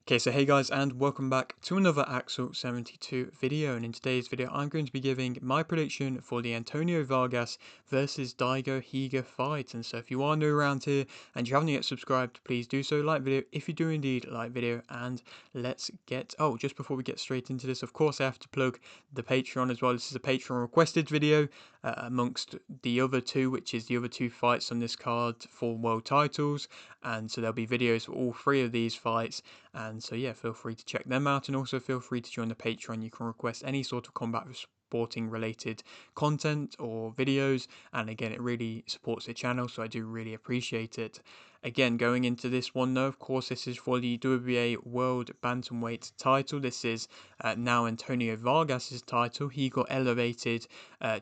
Okay, so hey guys, and welcome back to another Axel 72 video. And in today's video, I'm going to be giving my prediction for the Antonio Vargas versus Daigo Higa fight. And so if you are new around here and you haven't yet subscribed, please do so. Like video if you do indeed like video. And let's get, just before we get straight into this, of course I have to plug the Patreon as well. This is a Patreon requested video amongst the other two, which is the other two fights on this card for world titles. And so there'll be videos for all three of these fights. And so yeah, feel free to check them out, and also feel free to join the Patreon. You can request any sort of combat sporting related content or videos, and again, it really supports the channel, so I do really appreciate it. Again, going into this one though, of course, this is for the WBA World Bantamweight title. This is now Antonio Vargas's title. He got elevated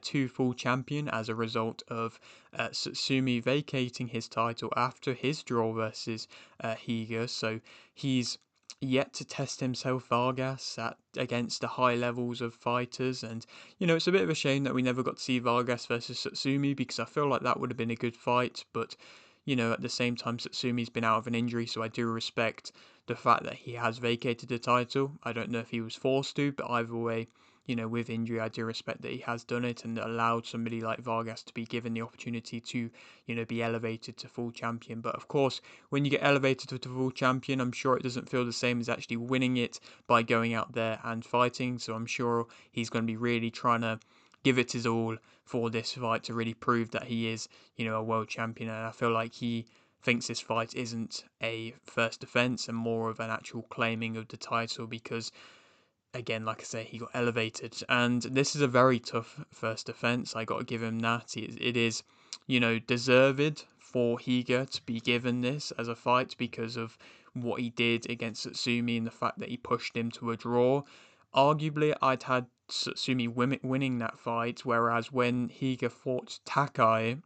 to full champion as a result of Satsumi vacating his title after his draw versus Higa. So he's yet to test himself, Vargas, against the high levels of fighters. And it's a bit of a shame that we never got to see Vargas versus Satsumi, because I feel like that would have been a good fight. But at the same time, Satsumi's been out of an injury, so I do respect the fact that he has vacated the title. I don't know if he was forced to, but either way, with injury, I do respect that he has done it and allowed somebody like Vargas to be given the opportunity to, be elevated to full champion. But of course, when you get elevated to full champion, I'm sure it doesn't feel the same as actually winning it by going out there and fighting. So I'm sure he's going to be really trying to give it his all for this fight to really prove that he is, a world champion. And I feel like he thinks this fight isn't a first defense and more of an actual claiming of the title, because again, like I say, he got elevated, and this is a very tough first defense. I got to give him that. It is, deserved for Higa to be given this as a fight because of what he did against Satsumi and the fact that he pushed him to a draw. Arguably, I'd had Satsumi winning that fight, whereas when Higa fought Takai,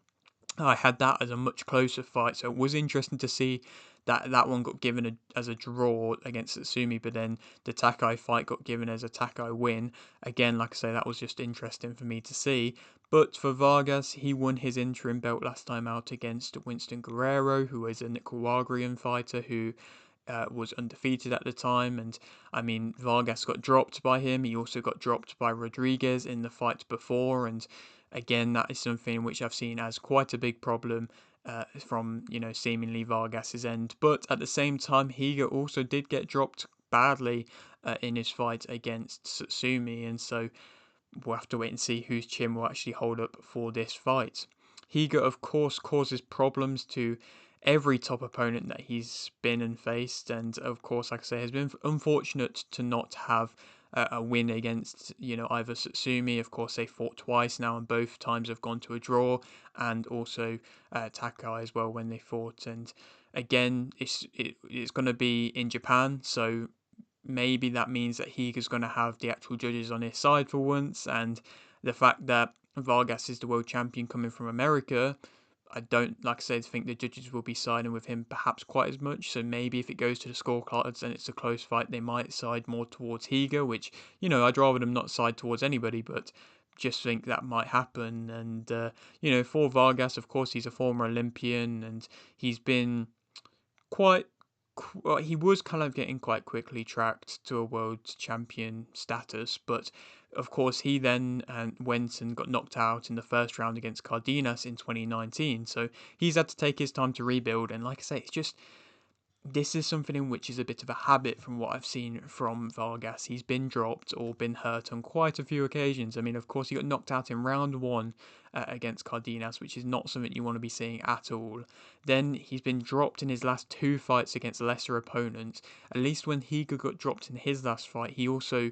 I had that as a much closer fight. So it was interesting to see that one got given as a draw against Satsumi, but then the Takai fight got given as a Takai win. Again, like I say, that was just interesting for me to see. But for Vargas, he won his interim belt last time out against Winston Guerrero, who is a Nicaraguan fighter who was undefeated at the time. And I mean, Vargas got dropped by him. He also got dropped by Rodriguez in the fight before. And again, that is something which I've seen as quite a big problem from, seemingly Vargas's end. But at the same time, Higa also did get dropped badly in his fight against Satsumi. And so we'll have to wait and see whose chin will actually hold up for this fight. Higa, of course, causes problems to every top opponent that he's been and faced, and of course, like I say, has been unfortunate to not have a win against, either Satsumi. Of course, they fought twice now, and both times have gone to a draw, and also Takai as well when they fought. And again, it's going to be in Japan, so maybe that means that Higa's going to have the actual judges on his side for once, and the fact that Vargas is the world champion coming from America, I don't, like I said, think the judges will be siding with him perhaps quite as much. So maybe if it goes to the scorecards and it's a close fight, they might side more towards Higa, which, I'd rather them not side towards anybody, but just think that might happen. And, for Vargas, of course, he's a former Olympian, and he's been quite well, he was kind of getting quite quickly tracked to a world champion status, but of course he then went and got knocked out in the first round against Cardenas in 2019. So he's had to take his time to rebuild, and like I say, it's just this is something in which is a bit of a habit from what I've seen from Vargas. He's been dropped or been hurt on quite a few occasions. I mean, of course, he got knocked out in round one against Cardenas, which is not something you want to be seeing at all. Then he's been dropped in his last two fights against lesser opponents. At least when Higa got dropped in his last fight, he also,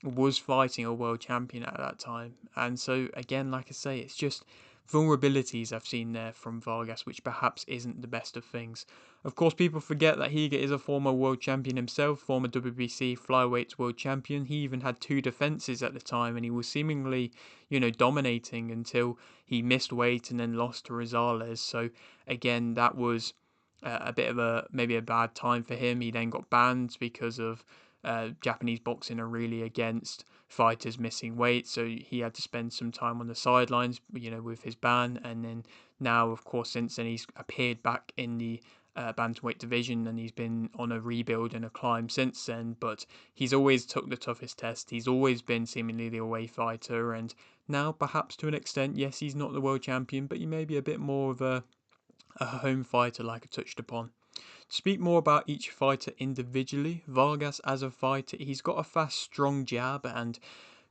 was fighting a world champion at that time. And so, again, like I say, it's just vulnerabilities I've seen there from Vargas, which perhaps isn't the best of things. Of course, people forget that Higa is a former world champion himself, former WBC flyweight world champion. He even had two defenses at the time, and he was seemingly, dominating until he missed weight and then lost to Rosales. So again, that was a bit of maybe a bad time for him. He then got banned because of Japanese boxing are really against fighters missing weight, so he had to spend some time on the sidelines, with his ban. And then now, of course, since then he's appeared back in the bantamweight division, and he's been on a rebuild and a climb since then. But he's always took the toughest test. He's always been seemingly the away fighter, and now perhaps to an extent, yes, he's not the world champion, but he may be a bit more of a home fighter, like I touched upon. To speak more about each fighter individually, Vargas as a fighter, he's got a fast, strong jab and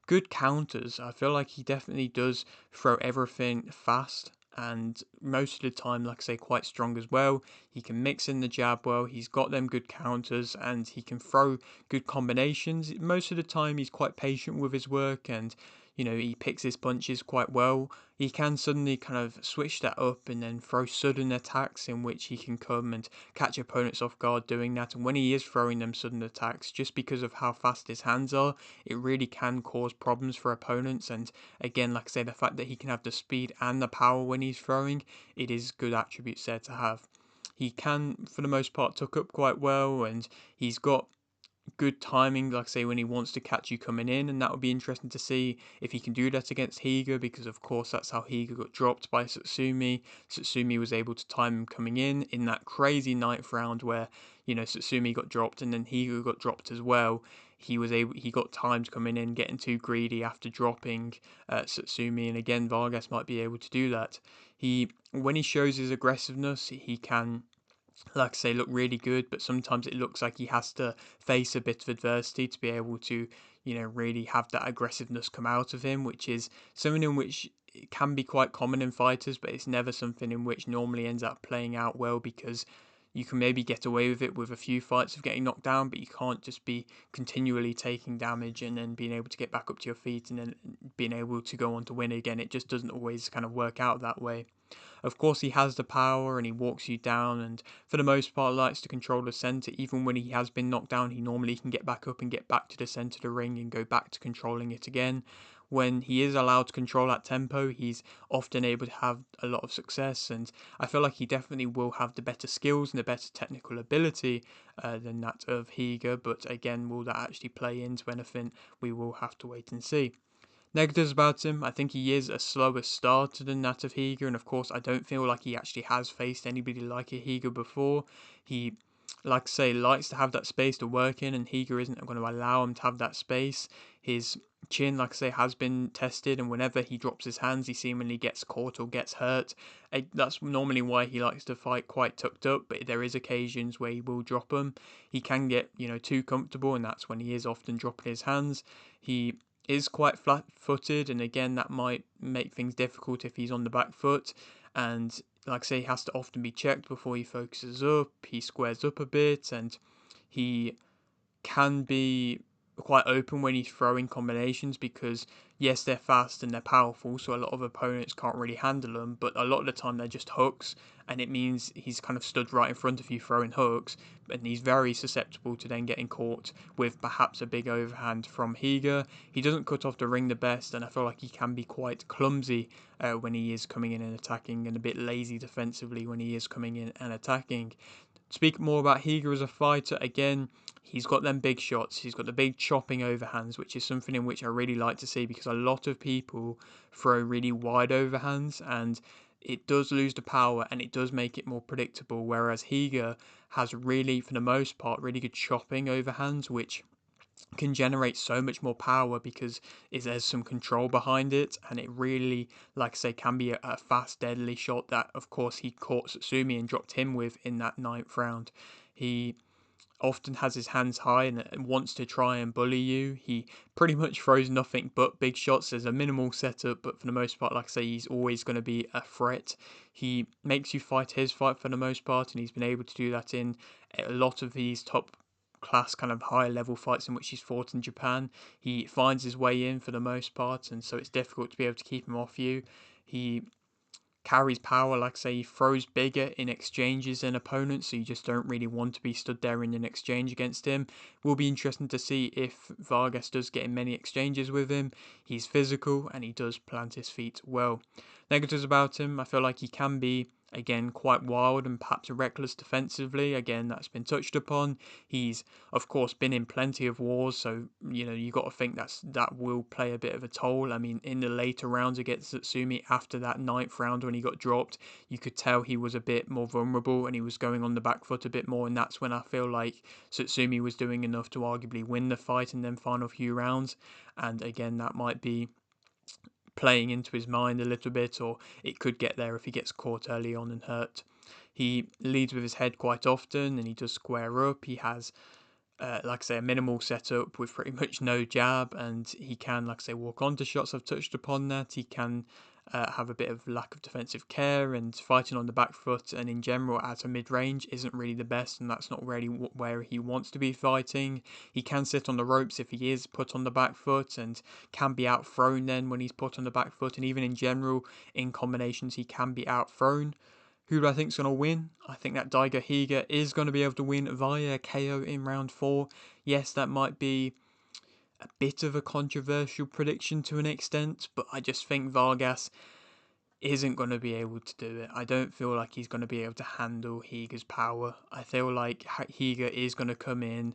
good counters. I feel like he definitely does throw everything fast and most of the time, like I say, quite strong as well. He can mix in the jab well, he's got them good counters and he can throw good combinations. Most of the time he's quite patient with his work and he picks his punches quite well. He can suddenly kind of switch that up and then throw sudden attacks in which he can come and catch opponents off guard doing that. And when he is throwing them sudden attacks, just because of how fast his hands are, it really can cause problems for opponents. And again, like I say, the fact that he can have the speed and the power when he's throwing, it is good attributes there to have. He can, for the most part, tuck up quite well, and he's got good timing, like I say, when he wants to catch you coming in, and that would be interesting to see if he can do that against Higa, because of course that's how Higa got dropped by Satsumi. Satsumi was able to time him coming in that crazy ninth round where Satsumi got dropped and then Higa got dropped as well. He got timed coming in, getting too greedy after dropping Satsumi, and again Vargas might be able to do that. When he shows his aggressiveness, he can, like I say, look really good, but sometimes it looks like he has to face a bit of adversity to be able to, really have that aggressiveness come out of him, which is something in which it can be quite common in fighters, but it's never something in which normally ends up playing out well, because you can maybe get away with it with a few fights of getting knocked down, but you can't just be continually taking damage and then being able to get back up to your feet and then being able to go on to win again. It just doesn't always kind of work out that way. Of course, he has the power and he walks you down, and for the most part likes to control the centre. Even when he has been knocked down, he normally can get back up and get back to the centre of the ring and go back to controlling it again. When he is allowed to control that tempo, he's often able to have a lot of success, and I feel like he definitely will have the better skills and the better technical ability than that of Higa, but again, will that actually play into anything? We will have to wait and see. Negatives about him, I think he is a slower starter than that of Higa, and of course I don't feel like he actually has faced anybody like a Higa before. He, like I say, likes to have that space to work in, and Higa isn't going to allow him to have that space. His chin, like I say, has been tested, and whenever he drops his hands, he seemingly gets caught or gets hurt. That's normally why he likes to fight quite tucked up, but there is occasions where he will drop them. He can get, too comfortable, and that's when he is often dropping his hands. He is quite flat-footed, and again that might make things difficult if he's on the back foot, and like I say, he has to often be checked before he focuses up. He squares up a bit, and he can be quite open when he's throwing combinations, because yes, they're fast and they're powerful, so a lot of opponents can't really handle them, but a lot of the time they're just hooks, and it means he's kind of stood right in front of you throwing hooks, and he's very susceptible to then getting caught with perhaps a big overhand from Higa. He doesn't cut off the ring the best, and I feel like he can be quite clumsy when he is coming in and attacking, and a bit lazy defensively when he is coming in and attacking. Speak more about Higa as a fighter, again, he's got them big shots. He's got the big chopping overhands, which is something in which I really like to see, because a lot of people throw really wide overhands and it does lose the power and it does make it more predictable. Whereas Higa has really, for the most part, really good chopping overhands, which can generate so much more power because there's some control behind it, and it really, like I say, can be a fast, deadly shot that, of course, he caught Satsumi and dropped him with in that ninth round. He often has his hands high and wants to try and bully you. He pretty much throws nothing but big shots. There's a minimal setup, but for the most part, like I say, he's always going to be a threat. He makes you fight his fight for the most part, and he's been able to do that in a lot of these top class kind of higher level fights in which he's fought in Japan. He finds his way in for the most part, and so it's difficult to be able to keep him off you. He carries power, like I say, he throws bigger in exchanges than opponents, so you just don't really want to be stood there in an exchange against him. Will be interesting to see if Vargas does get in many exchanges with him. He's physical and he does plant his feet well. Negatives about him, I feel like he can be again, quite wild and perhaps reckless defensively. Again, that's been touched upon. He's, of course, been in plenty of wars, so you got to think that will play a bit of a toll. I mean, in the later rounds against Satsumi, after that ninth round when he got dropped, you could tell he was a bit more vulnerable and he was going on the back foot a bit more, and that's when I feel like Satsumi was doing enough to arguably win the fight in them final few rounds. And again, that might be playing into his mind a little bit, or it could get there if he gets caught early on and hurt. He leads with his head quite often and he does square up. He has like I say, a minimal setup with pretty much no jab, and he can, like I say, walk onto shots. I've touched upon that. He can have a bit of lack of defensive care, and fighting on the back foot and in general at a mid-range isn't really the best, and that's not really where he wants to be fighting. He can sit on the ropes if he is put on the back foot, and can be outthrown then when he's put on the back foot, and even in general, in combinations, he can be outthrown. Who do I think is going to win? I think that Daigo Higa is going to be able to win via KO in round 4. Yes, that might be a bit of a controversial prediction to an extent, but I just think Vargas isn't going to be able to do it. I don't feel like he's going to be able to handle Higa's power. I feel like Higa is going to come in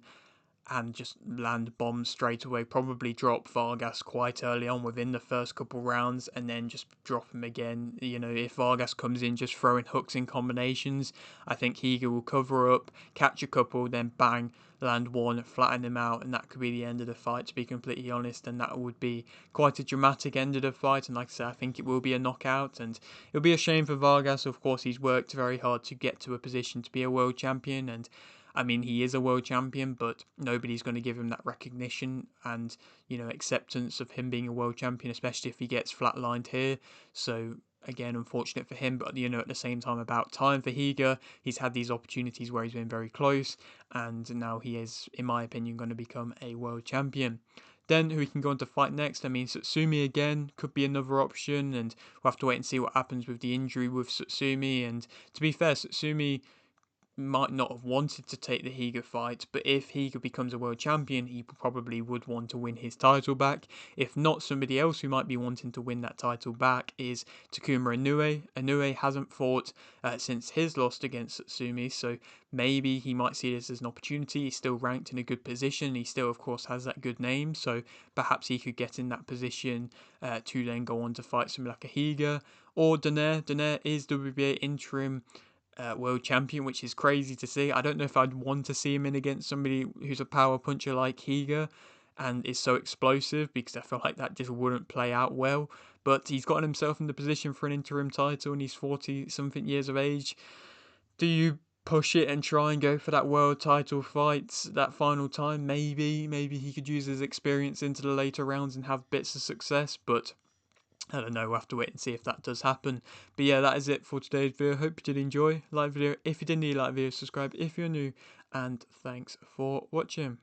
and just land bombs straight away, probably drop Vargas quite early on within the first couple rounds, and then just drop him again. If Vargas comes in just throwing hooks in combinations, I think Higa will cover up, catch a couple, then bang, land one, flatten him out, and that could be the end of the fight, to be completely honest, and that would be quite a dramatic end of the fight, and like I said, I think it will be a knockout, and it'll be a shame for Vargas. Of course, he's worked very hard to get to a position to be a world champion, and I mean, he is a world champion, but nobody's going to give him that recognition and, acceptance of him being a world champion, especially if he gets flatlined here. So, again, unfortunate for him, but, at the same time, about time for Higa. He's had these opportunities where he's been very close, and now he is, in my opinion, going to become a world champion. Then who he can go on to fight next? I mean, Satsumi again could be another option, and we'll have to wait and see what happens with the injury with Satsumi. And to be fair, Satsumi might not have wanted to take the Higa fight, but if Higa becomes a world champion, he probably would want to win his title back. If not, somebody else who might be wanting to win that title back is Takuma Inoue. Inoue hasn't fought since his loss against Satsumi, so maybe he might see this as an opportunity. He's still ranked in a good position. He still, of course, has that good name, so perhaps he could get in that position to then go on to fight somebody like a Higa. Or Donaire. Donaire is WBA interim world champion, which is crazy to see. I don't know if I'd want to see him in against somebody who's a power puncher like Higa and is so explosive, because I feel like that just wouldn't play out well. But he's gotten himself in the position for an interim title and he's 40 something years of age. Do you push it and try and go for that world title fight that final time? Maybe he could use his experience into the later rounds and have bits of success, but I don't know, we'll have to wait and see if that does happen. But yeah, that is it for today's video. Hope you did enjoy. Like the video if you did, like the video, subscribe if you're new, and thanks for watching.